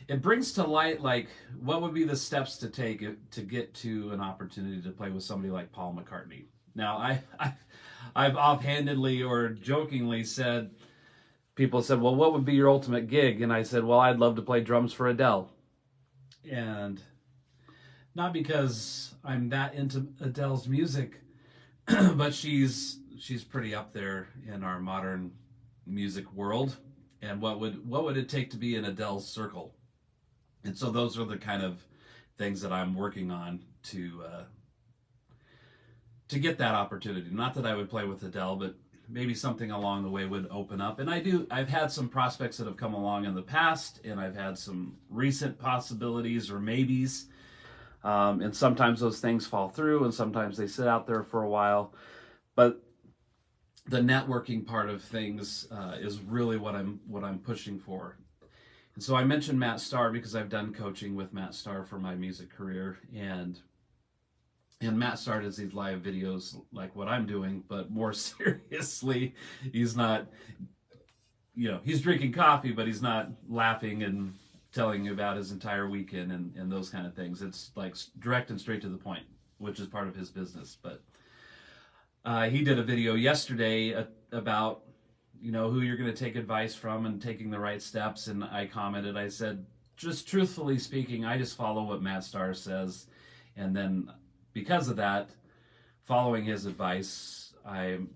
it brings to light, like, what would be the steps to take to get to an opportunity to play with somebody like Paul McCartney. Now, I've offhandedly or jokingly said, people said, well, what would be your ultimate gig? And I said, well, I'd love to play drums for Adele. And not because I'm that into Adele's music, but she's pretty up there in our modern music world. And what would it take to be in Adele's circle? And so those are the kind of things that I'm working on to get that opportunity. Not that I would play with Adele, but maybe something along the way would open up. And I've had some prospects that have come along in the past, and I've had some recent possibilities or maybes. And sometimes those things fall through, and sometimes they sit out there for a while. But the networking part of things is really what I'm pushing for. And so I mentioned Matt Starr because I've done coaching with Matt Starr for my music career, and Matt Starr does these live videos like what I'm doing, but more seriously. He's not, he's drinking coffee, but he's not laughing and telling you about his entire weekend and those kind of things. It's like direct and straight to the point, which is part of his business. But he did a video yesterday about, who you're going to take advice from and taking the right steps. And I commented, I said, just truthfully speaking, I just follow what Matt Starr says. And then because of that, following his advice, I'm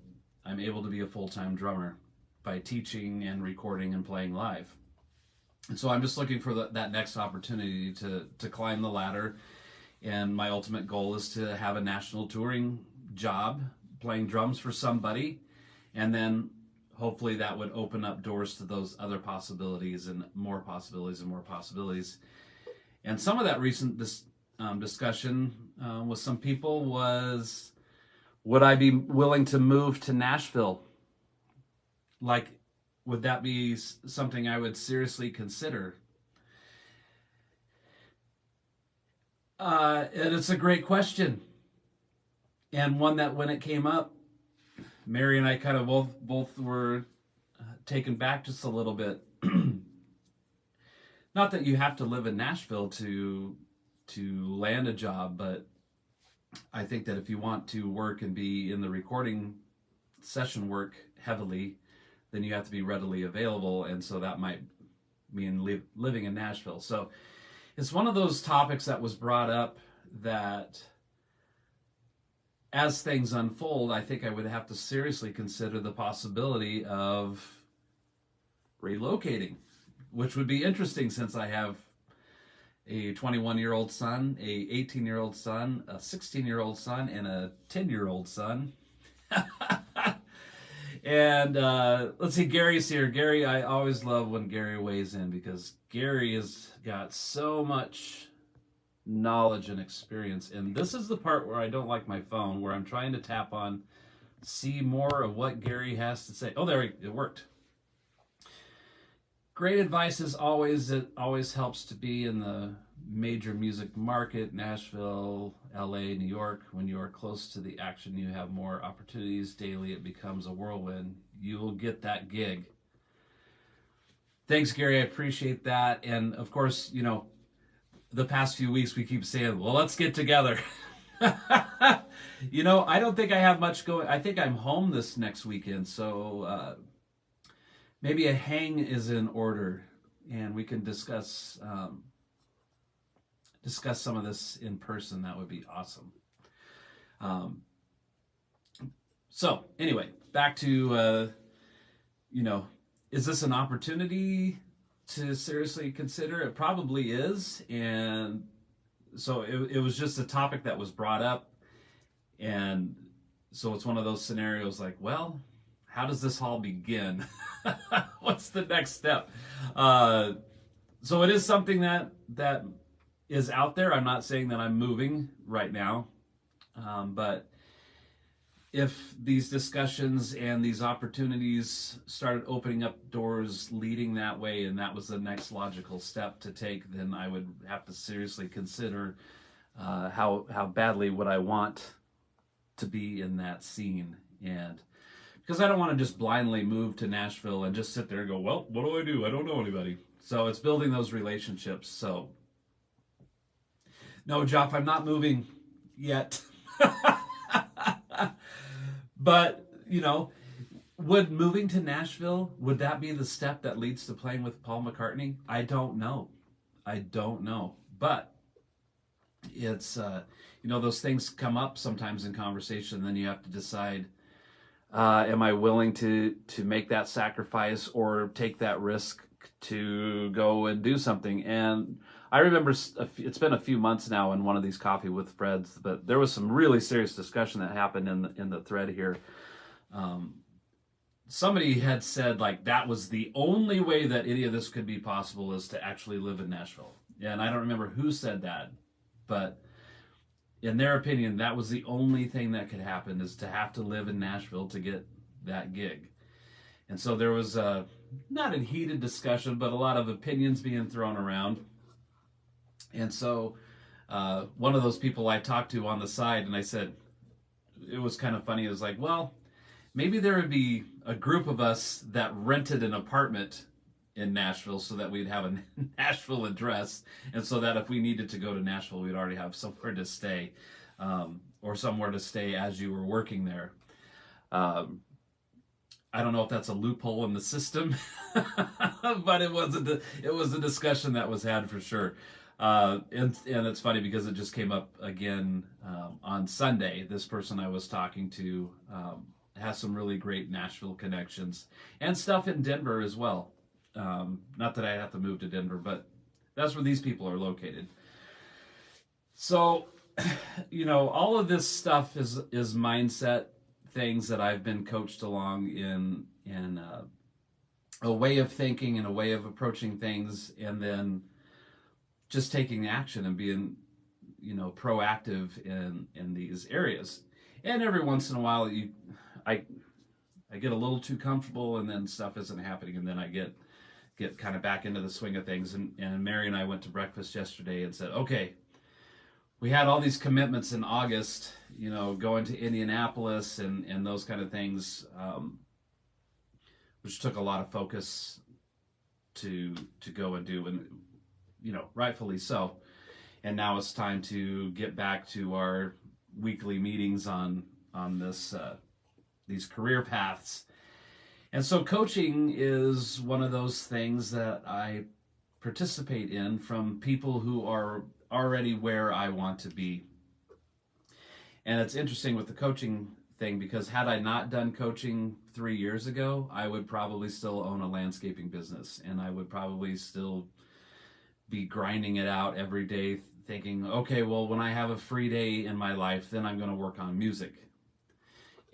able to be a full-time drummer by teaching and recording and playing live. And so I'm just looking for that next opportunity to climb the ladder. And my ultimate goal is to have a national touring job, playing drums for somebody. And then hopefully that would open up doors to those other possibilities and more possibilities and more possibilities. And some of that recent discussion with some people was, would I be willing to move to Nashville? Like, would that be something I would seriously consider? And it's a great question. And one that when it came up, Mary and I kind of both were taken back just a little bit. Not that you have to live in Nashville to land a job, but I think that if you want to work and be in the recording session work heavily, then you have to be readily available, and so that might mean living in Nashville. So it's one of those topics that was brought up that as things unfold, I think I would have to seriously consider the possibility of relocating, which would be interesting since I have a 21-year-old son, a 18-year-old son, a 16-year-old son, and a 10-year-old son. And let's see, Gary's here. Gary, I always love when Gary weighs in because Gary has got so much knowledge and experience. And this is the part where I don't like my phone, where I'm trying to tap on, see more of what Gary has to say. Oh, there, it worked. Great advice as always. It always helps to be in the major music market, Nashville, LA, New York. When you are close to the action, you have more opportunities daily. It becomes a whirlwind. You will get that gig. Thanks, Gary. I appreciate that. And of course, the past few weeks we keep saying, well, let's get together. I don't think I have much going. I think I'm home this next weekend. So maybe a hang is in order and we can discuss some of this in person. That would be awesome. So anyway, back to, is this an opportunity to seriously consider? It probably is. And so it was just a topic that was brought up. And so it's one of those scenarios like, well, how does this all begin? What's the next step? So it is something that is out there. I'm not saying that I'm moving right now. But if these discussions and these opportunities started opening up doors leading that way, and that was the next logical step to take, then I would have to seriously consider how badly would I want to be in that scene. And because I don't want to just blindly move to Nashville and just sit there and go, well, what do? I don't know anybody. So it's building those relationships. So no, Jeff, I'm not moving yet. But, would moving to Nashville, would that be the step that leads to playing with Paul McCartney? I don't know. But it's, those things come up sometimes in conversation. Then you have to decide, am I willing to make that sacrifice or take that risk to go and do something? And I remember it's been a few months now in one of these Coffee with Freds, but there was some really serious discussion that happened in the thread here. Somebody had said like that was the only way that any of this could be possible is to actually live in Nashville. And I don't remember who said that, but in their opinion, that was the only thing that could happen, is to have to live in Nashville to get that gig. And so there was not a heated discussion, but a lot of opinions being thrown around. And so one of those people I talked to on the side, and I said, it was kind of funny. It was like, well, maybe there would be a group of us that rented an apartment in Nashville so that we'd have a Nashville address, and so that if we needed to go to Nashville, we'd already have somewhere to stay, or somewhere to stay as you were working there. I don't know if that's a loophole in the system, but it was a discussion that was had for sure. And it's funny because it just came up again on Sunday. This person I was talking to has some really great Nashville connections and stuff in Denver as well. Not that I have to move to Denver, but that's where these people are located. So, all of this stuff is mindset things that I've been coached along in a way of thinking and a way of approaching things, and then just taking action and being, proactive in these areas. And every once in a while, I get a little too comfortable, and then stuff isn't happening, and then I get kind of back into the swing of things. And Mary and I went to breakfast yesterday and said, okay, we had all these commitments in August, going to Indianapolis and those kind of things, which took a lot of focus to go and do, and rightfully so. And now it's time to get back to our weekly meetings on this these career paths. And so coaching is one of those things that I participate in from people who are already where I want to be. And it's interesting with the coaching thing, because had I not done coaching 3 years ago, I would probably still own a landscaping business, and I would probably still be grinding it out every day thinking, okay, well, when I have a free day in my life, then I'm going to work on music.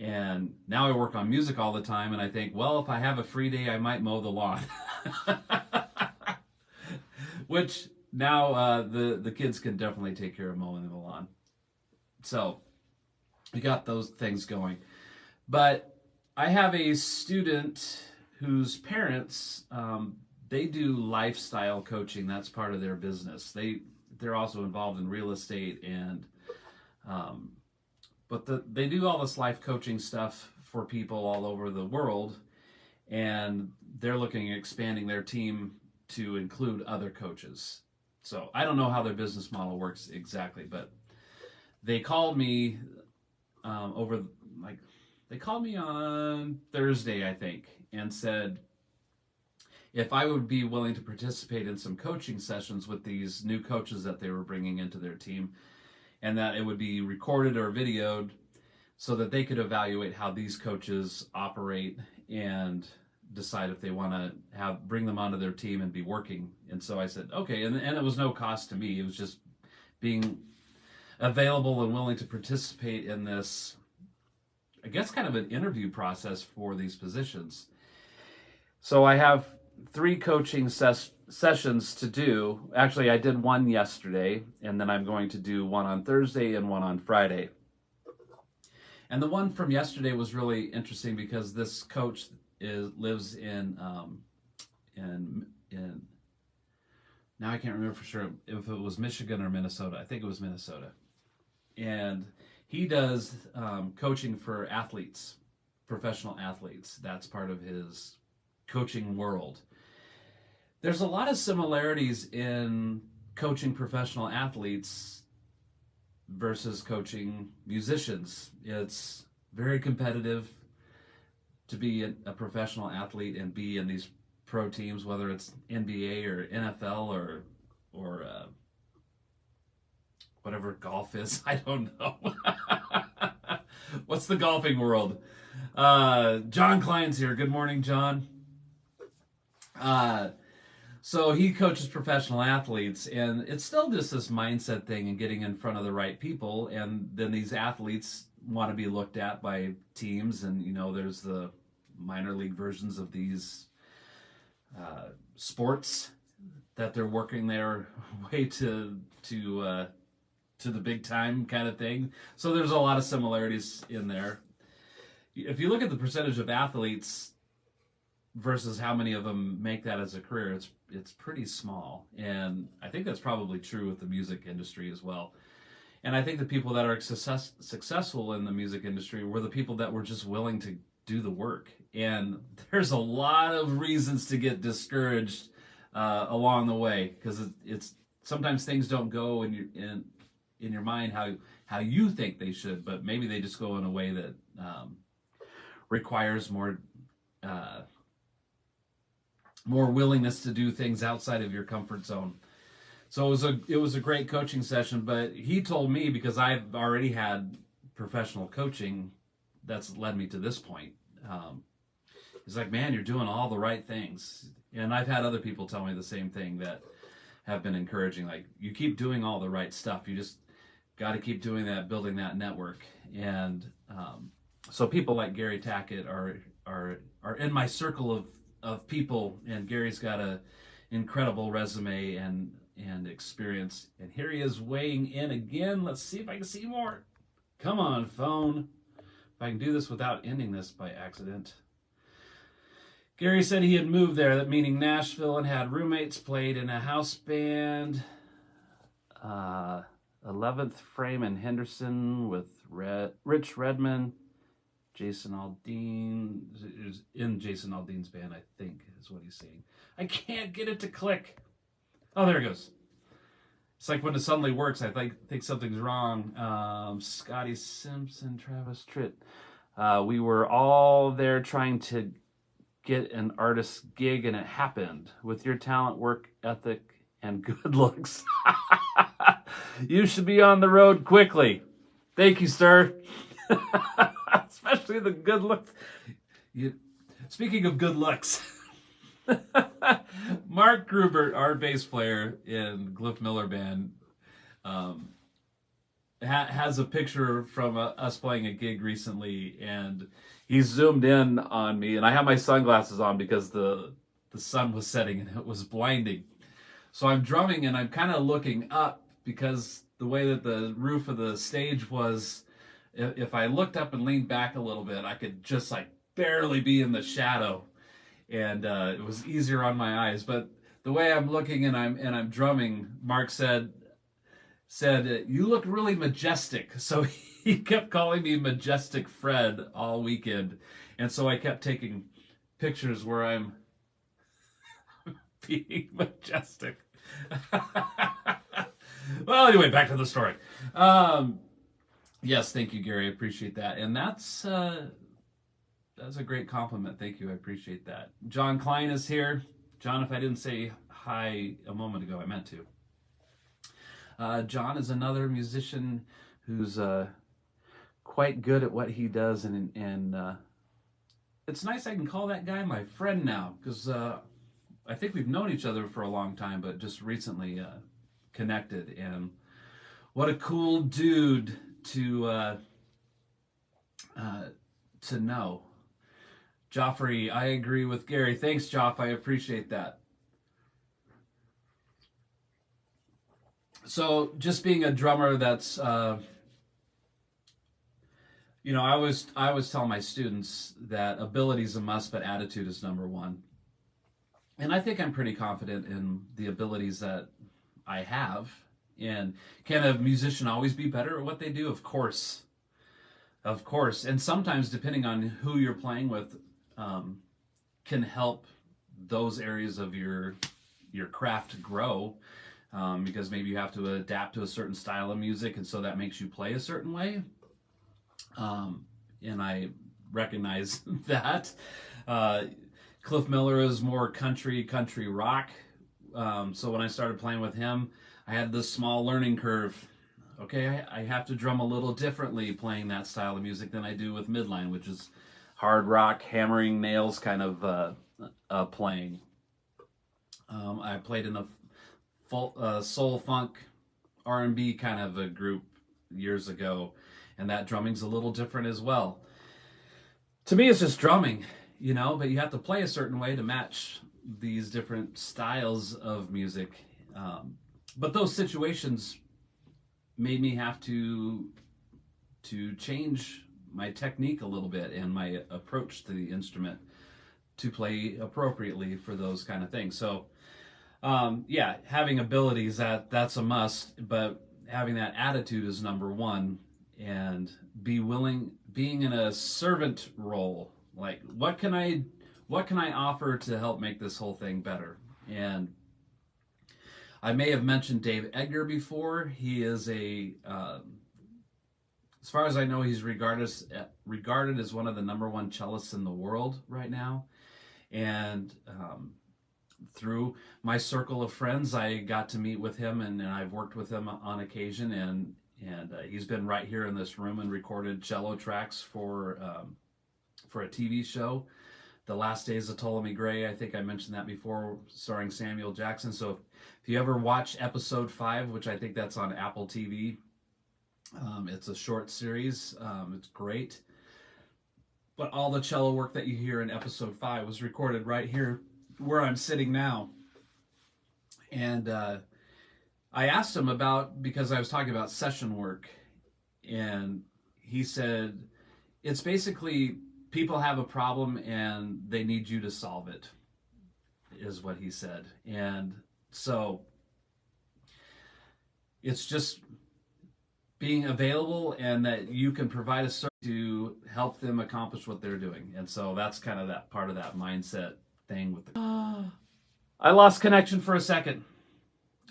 And now I work on music all the time, and I think, well, if I have a free day, I might mow the lawn. Which now the kids can definitely take care of mowing the lawn. So we got those things going. But I have a student whose parents, they do lifestyle coaching. That's part of their business. They're also involved in real estate, and but they do all this life coaching stuff for people all over the world, and they're looking at expanding their team to include other coaches. So I don't know how their business model works exactly, but they called me they called me on Thursday, I think, and said if I would be willing to participate in some coaching sessions with these new coaches that they were bringing into their team, and that it would be recorded or videoed so that they could evaluate how these coaches operate and decide if they want to bring them onto their team and be working. And so I said, okay, and it was no cost to me. It was just being available and willing to participate in this, I guess, kind of an interview process for these positions. So I have 3 coaching sessions to do. Actually, I did one yesterday, and then I'm going to do one on Thursday and one on Friday. And the one from yesterday was really interesting because this coach lives in now I can't remember for sure if it was Michigan or Minnesota. I think it was Minnesota. And he does coaching for athletes, professional athletes. That's part of his coaching world. there's a lot of similarities in coaching professional athletes versus coaching musicians. It's very competitive to be a professional athlete and be in these pro teams, whether it's NBA or NFL or whatever golf is. I don't know. What's the golfing world? John Klein's here. Good morning, John. So he coaches professional athletes, and it's still just this mindset thing and getting in front of the right people. And then these athletes want to be looked at by teams, and there's the minor league versions of these sports that they're working their way to the big time kind of thing. So there's a lot of similarities in there. If you look at the percentage of athletes versus how many of them make that as a career, it's pretty small. And I think that's probably true with the music industry as well. And I think the people that are successful in the music industry were the people that were just willing to do the work. And there's a lot of reasons to get discouraged along the way, because it's sometimes things don't go in your mind how you think they should, but maybe they just go in a way that requires more willingness to do things outside of your comfort zone. So it was a great coaching session, but he told me, because I've already had professional coaching that's led me to this point. He's like, man, you're doing all the right things. And I've had other people tell me the same thing that have been encouraging. Like, you keep doing all the right stuff. You just got to keep doing that, building that network. And so people like Gary Tackett are in my circle of people, and Gary's got a incredible resume and experience. And here he is weighing in again. Let's see if I can see more. Come on, phone. If I can do this without ending this by accident. Gary said he had moved there, that meaning Nashville, and had roommates, played in a house band, 11th Frame in Henderson with Rich Redman, Jason Aldean, is in Jason Aldean's band, I think, is what he's saying. I can't get it to click. Oh, there it goes. It's like when it suddenly works, I think something's wrong. Scotty Simpson, Travis Tritt. We were all there trying to get an artist's gig, and it happened. With your talent, work ethic, and good looks, you should be on the road quickly. Thank you, sir. Especially the good looks. Speaking of good looks, Mark Grubert, our bass player in Glyph Miller Band, has a picture from us playing a gig recently, and he zoomed in on me, and I have my sunglasses on because the sun was setting and it was blinding. So I'm drumming and I'm kind of looking up, because the way that the roof of the stage was, if I looked up and leaned back a little bit, I could just like barely be in the shadow, and it was easier on my eyes. But the way I'm looking and I'm drumming, Mark said, you look really majestic. So he kept calling me Majestic Fred all weekend. And so I kept taking pictures where I'm being majestic. Well, anyway, back to the story. Yes, thank you, Gary. I appreciate that. And that's a great compliment. Thank you. I appreciate that. John Klein is here. John, if I didn't say hi a moment ago, I meant to. John is another musician who's quite good at what he does, and it's nice I can call that guy my friend now, because I think we've known each other for a long time, but just recently connected. And what a cool dude to know. Joffrey, I agree with Gary. Thanks, Joff. I appreciate that. So just being a drummer, that's, I always tell my students that ability is a must, but attitude is number one. And I think I'm pretty confident in the abilities that I have. And can a musician always be better at what they do? Of course. Of course. And sometimes, depending on who you're playing with, can help those areas of your your craft grow, because maybe you have to adapt to a certain style of music, and so that makes you play a certain way. And I recognize that. Cliff Miller is more country rock. So when I started playing with him, I had this small learning curve. Okay, I have to drum a little differently playing that style of music than I do with midline, which is hard rock, hammering nails kind of playing. I played in a soul funk R&B kind of a group years ago, and that drumming's a little different as well. To me, it's just drumming, but you have to play a certain way to match these different styles of music. But those situations made me have to change my technique a little bit and my approach to the instrument to play appropriately for those kind of things. So, having abilities, that's a must, but having that attitude is number one, and being in a servant role. Like, what can I offer to help make this whole thing better? And I may have mentioned Dave Edgar before. He is as far as I know, he's regarded as one of the number one cellists in the world right now. And through my circle of friends, I got to meet with him, and I've worked with him on occasion. And he's been right here in this room and recorded cello tracks for a TV show, The Last Days of Ptolemy Gray. I think I mentioned that before, starring Samuel Jackson. So if you ever watch episode 5, which I think that's on Apple TV, it's a short series. It's great. But all the cello work that you hear in episode 5 was recorded right here where I'm sitting now. And I asked him because I was talking about session work, and he said, it's basically people have a problem and they need you to solve it, is what he said. And so it's just being available, and that you can provide a service to help them accomplish what they're doing. And so that's kind of that part of that mindset thing with I lost connection for a second.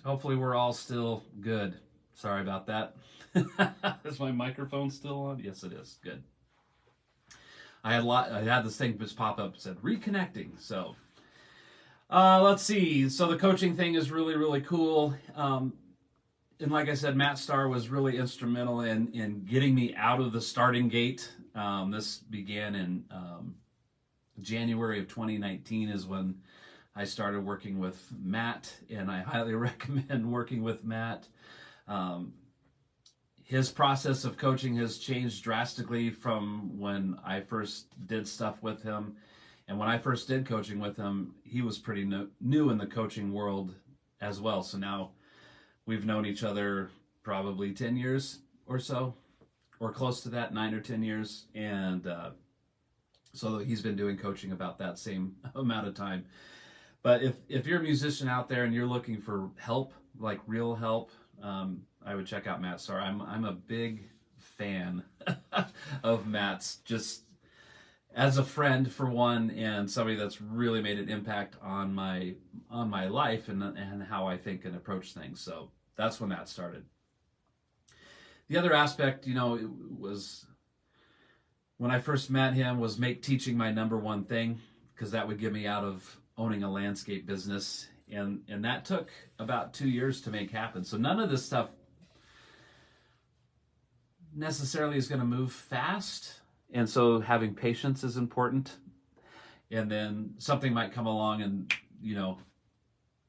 Hopefully we're all still good. Sorry about that. Is my microphone still on? Yes, it is. Good. I had this thing just pop up that said reconnecting. So let's see. So the coaching thing is really, really cool. And like I said, Matt Starr was really instrumental in getting me out of the starting gate. This began in January of 2019 is when I started working with Matt, and I highly recommend working with Matt. His process of coaching has changed drastically from when I first did stuff with him. And when I first did coaching with him, he was pretty new in the coaching world as well. So now we've known each other probably 10 years or so, or close to that, 9 or 10 years. And so he's been doing coaching about that same amount of time. But if you're a musician out there and you're looking for help, like real help, I would check out Matt Starr. I'm a big fan of Matt's, just as a friend for one, and somebody that's really made an impact on my life and how I think and approach things. So that's when that started. The other aspect, it was when I first met him, was make teaching my number one thing, because that would get me out of owning a landscape business, and that took about 2 years to make happen. So none of this stuff necessarily is going to move fast, and so having patience is important. And then something might come along and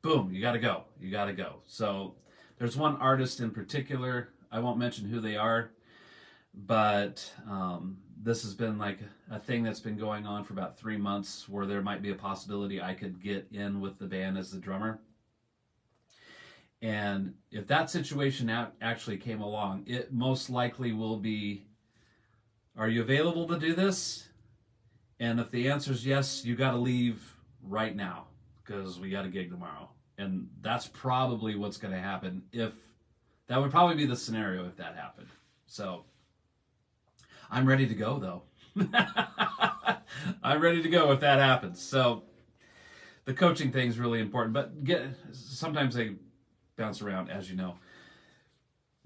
boom, you got to go. So there's one artist in particular, I won't mention who they are, but this has been like a thing that's been going on for about 3 months, where there might be a possibility I could get in with the band as the drummer. And if that situation actually came along, it most likely will be, are you available to do this? And if the answer is yes, you got to leave right now, because we got a gig tomorrow. And that's probably what's going to happen. That would probably be the scenario if that happened. So I'm ready to go, though. I'm ready to go if that happens. So the coaching thing is really important, but sometimes they bounce around, as you know.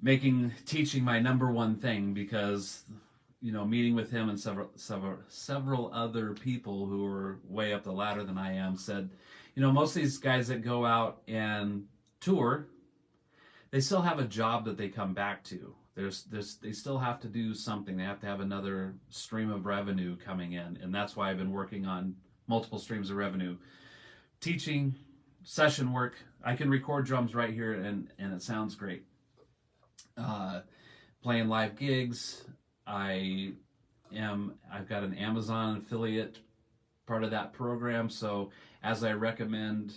Making teaching my number one thing, because meeting with him and several other people who are way up the ladder than I am said, most of these guys that go out and tour, they still have a job that they come back to. They still have to do something. They have to have another stream of revenue coming in, and that's why I've been working on multiple streams of revenue. Teaching, session work. I can record drums right here, and it sounds great. Playing live gigs. I've got an Amazon affiliate part of that program, so as I recommend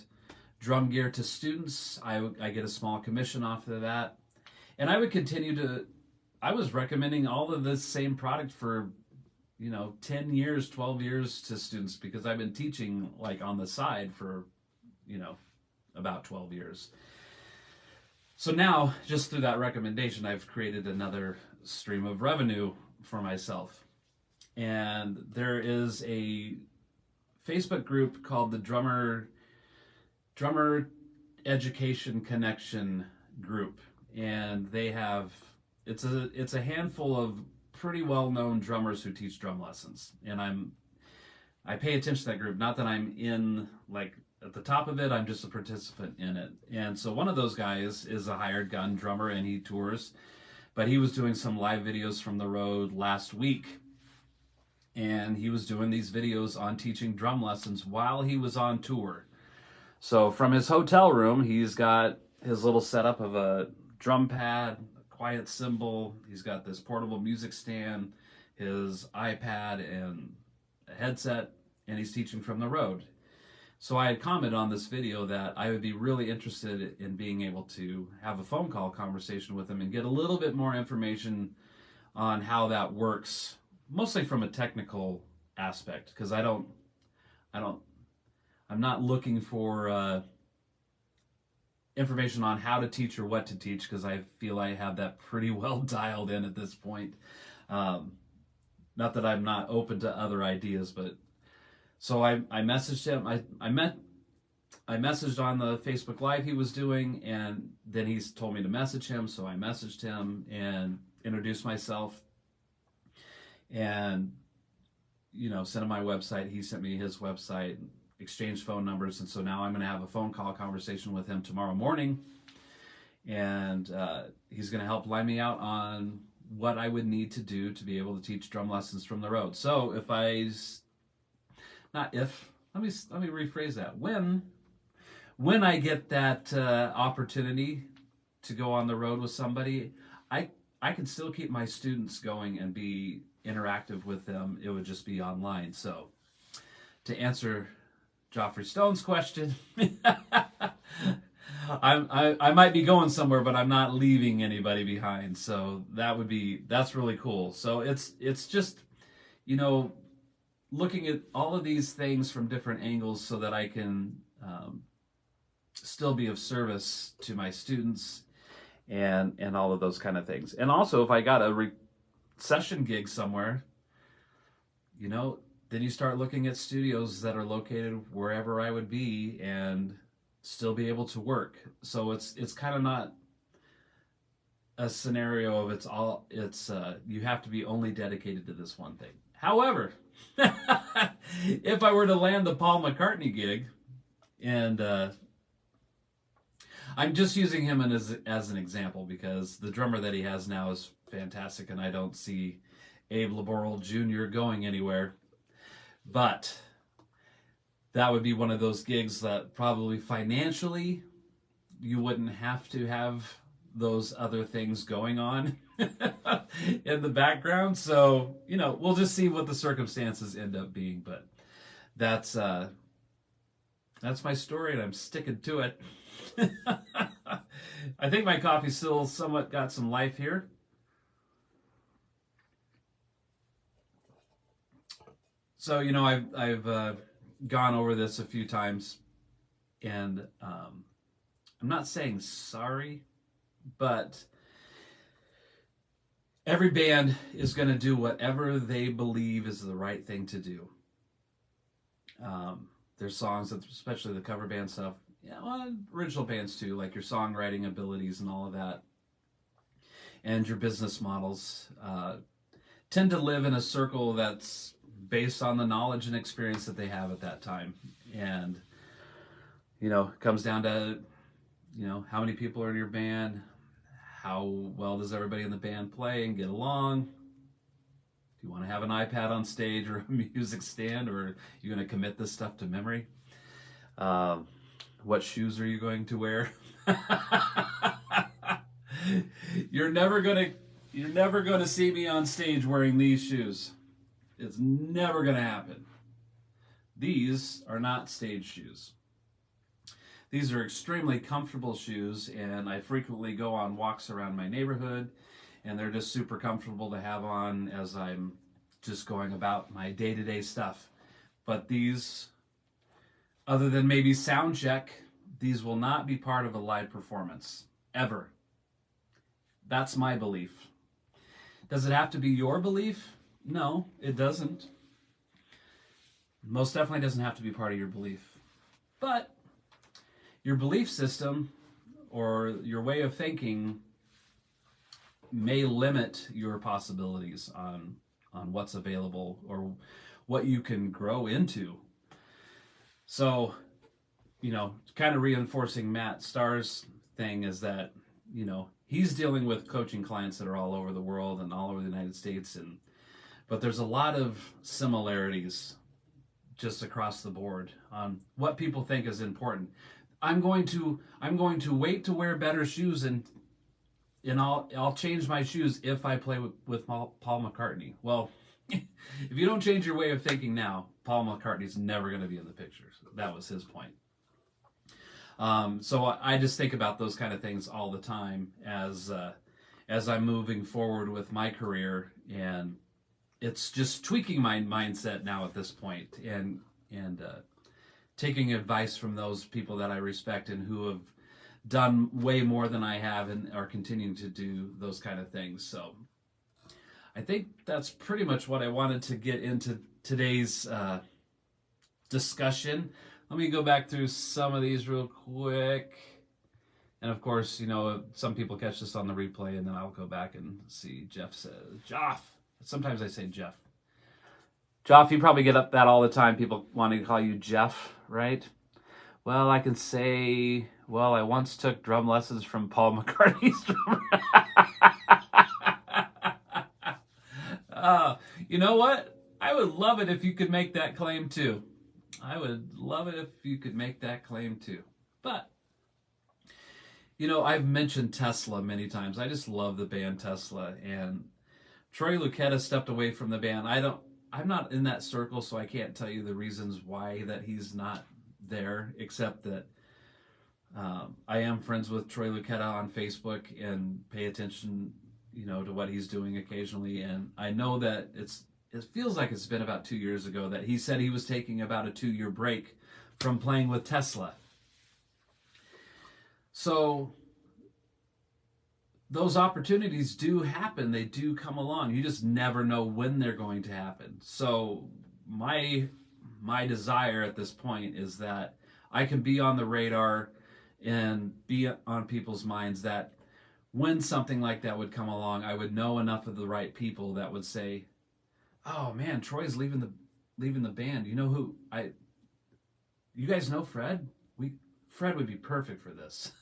drum gear to students, I get a small commission off of that. And I would continue I was recommending all of this same product for 10 years, 12 years to students, because I've been teaching like on the side for about 12 years. So now, just through that recommendation, I've created another stream of revenue for myself. And there is a Facebook group called the Drummer Education Connection group. And they have, it's a handful of pretty well-known drummers who teach drum lessons. And I pay attention to that group. Not that I'm in, like, at the top of it, I'm just a participant in it. And so one of those guys is a hired gun drummer, and he tours. But he was doing some live videos from the road last week. And he was doing these videos on teaching drum lessons while he was on tour. So from his hotel room, he's got his little setup of a drum pad, a quiet cymbal. He's got this portable music stand, his iPad, and a headset, and he's teaching from the road. So I had commented on this video that I would be really interested in being able to have a phone call conversation with him and get a little bit more information on how that works, mostly from a technical aspect, because I'm not looking for information on how to teach or what to teach, because I feel I have that pretty well dialed in at this point. Not that I'm not open to other ideas, but so I messaged him. I messaged on the Facebook Live he was doing, and then he's told me to message him, so I messaged him and introduced myself and sent him my website. He sent me his website, exchanged phone numbers, and so now I'm going to have a phone call conversation with him tomorrow morning, and he's going to help line me out on what I would need to do to be able to teach drum lessons from the road. So let me rephrase that. When I get that opportunity to go on the road with somebody, I can still keep my students going and be interactive with them. It would just be online. So to answer Joffrey Stone's question, I might be going somewhere, but I'm not leaving anybody behind. So that's really cool. So it's just, looking at all of these things from different angles so that I can still be of service to my students and all of those kind of things. And also, if I got a session gig somewhere, then you start looking at studios that are located wherever I would be and still be able to work. So it's kind of not a scenario of you have to be only dedicated to this one thing. However, if I were to land the Paul McCartney gig, and I'm just using him as an example because the drummer that he has now is fantastic, and I don't see Abe Laborel Jr. going anywhere. But that would be one of those gigs that probably financially you wouldn't have to have those other things going on in the background. So, we'll just see what the circumstances end up being. But that's my story, and I'm sticking to it. I think my coffee's still somewhat got some life here. So, I've gone over this a few times, and I'm not saying sorry, but every band is going to do whatever they believe is the right thing to do. there's songs that, especially the cover band stuff, yeah, well, original bands too, like your songwriting abilities and all of that, and your business models tend to live in a circle that's based on the knowledge and experience that they have at that time. And, it comes down to, how many people are in your band, how well does everybody in the band play and get along. Do you want to have an iPad on stage or a music stand, or are you going to commit this stuff to memory? What shoes are you going to wear? You're never gonna see me on stage wearing these shoes. It's never gonna happen. These are not stage shoes. These are extremely comfortable shoes, and I frequently go on walks around my neighborhood, and they're just super comfortable to have on as I'm just going about my day-to-day stuff. But these, other than maybe sound check, these will not be part of a live performance, ever. That's my belief. Does it have to be your belief? No, it doesn't. Most definitely doesn't have to be part of your belief. But your belief system or your way of thinking may limit your possibilities on what's available or what you can grow into. So, kind of reinforcing Matt Starr's thing is that, he's dealing with coaching clients that are all over the world and all over the United States, but there's a lot of similarities just across the board on what people think is important. I'm going to wait to wear better shoes and I'll change my shoes if I play with Paul McCartney. Well, if you don't change your way of thinking now, Paul McCartney's never going to be in the picture. So that was his point. So I just think about those kind of things all the time as I'm moving forward with my career, and it's just tweaking my mindset now at this point, and taking advice from those people that I respect and who have done way more than I have and are continuing to do those kind of things. So I think that's pretty much what I wanted to get into today's discussion. Let me go back through some of these real quick. And of course, some people catch this on the replay, and then I'll go back and see. Jeff says, Joff. Sometimes I say Jeff. Joff, you probably get up that all the time, people wanting to call you Jeff, right? Well, I can say, I once took drum lessons from Paul McCartney's drummer. You know what? I would love it if you could make that claim too. I would love it if you could make that claim too. But, I've mentioned Tesla many times. I just love the band Tesla. And Troy Luccketta stepped away from the band. I'm not in that circle, so I can't tell you the reasons why that he's not there, except that I am friends with Troy Luccketta on Facebook and pay attention, to what he's doing occasionally. And I know that it feels like it's been about 2 years ago that he said he was taking about a 2-year break from playing with Tesla. So those opportunities do happen. They do come along. You just never know when they're going to happen. So my desire at this point is that I can be on the radar and be on people's minds, that when something like that would come along, I would know enough of the right people that would say, oh man, Troy's leaving the band. You know who? You guys know Fred? Fred would be perfect for this.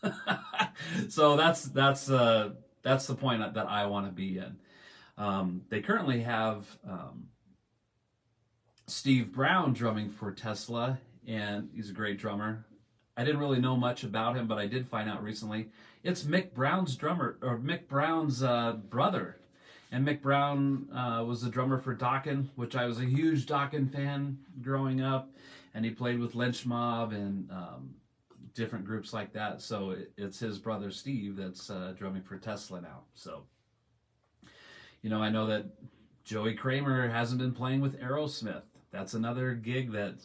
So that's the point that I want to be in. They currently have Steve Brown drumming for Tesla, and he's a great drummer. I didn't really know much about him, but I did find out recently it's Mick Brown's brother. And Mick Brown was the drummer for Dokken, which I was a huge Dokken fan growing up, and he played with Lynch Mob and different groups like that. So it's his brother Steve that's drumming for Tesla now. So, I know that Joey Kramer hasn't been playing with Aerosmith. That's another gig that,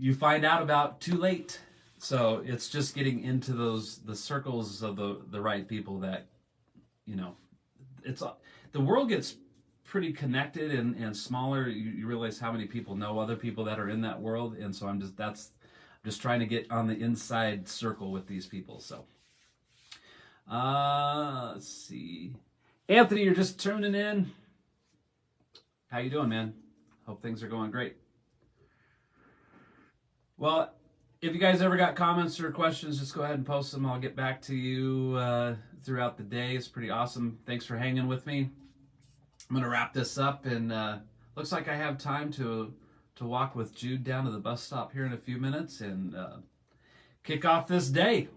you find out about too late. So it's just getting into the circles of the right people that, the world gets pretty connected and smaller, you realize how many people know other people that are in that world. And so I'm just trying to get on the inside circle with these people. So, let's see. Anthony, you're just tuning in. How you doing, man? Hope things are going great. Well, if you guys ever got comments or questions, just go ahead and post them. I'll get back to you throughout the day. It's pretty awesome. Thanks for hanging with me. I'm going to wrap this up, and looks like I have time to walk with Jude down to the bus stop here in a few minutes and kick off this day.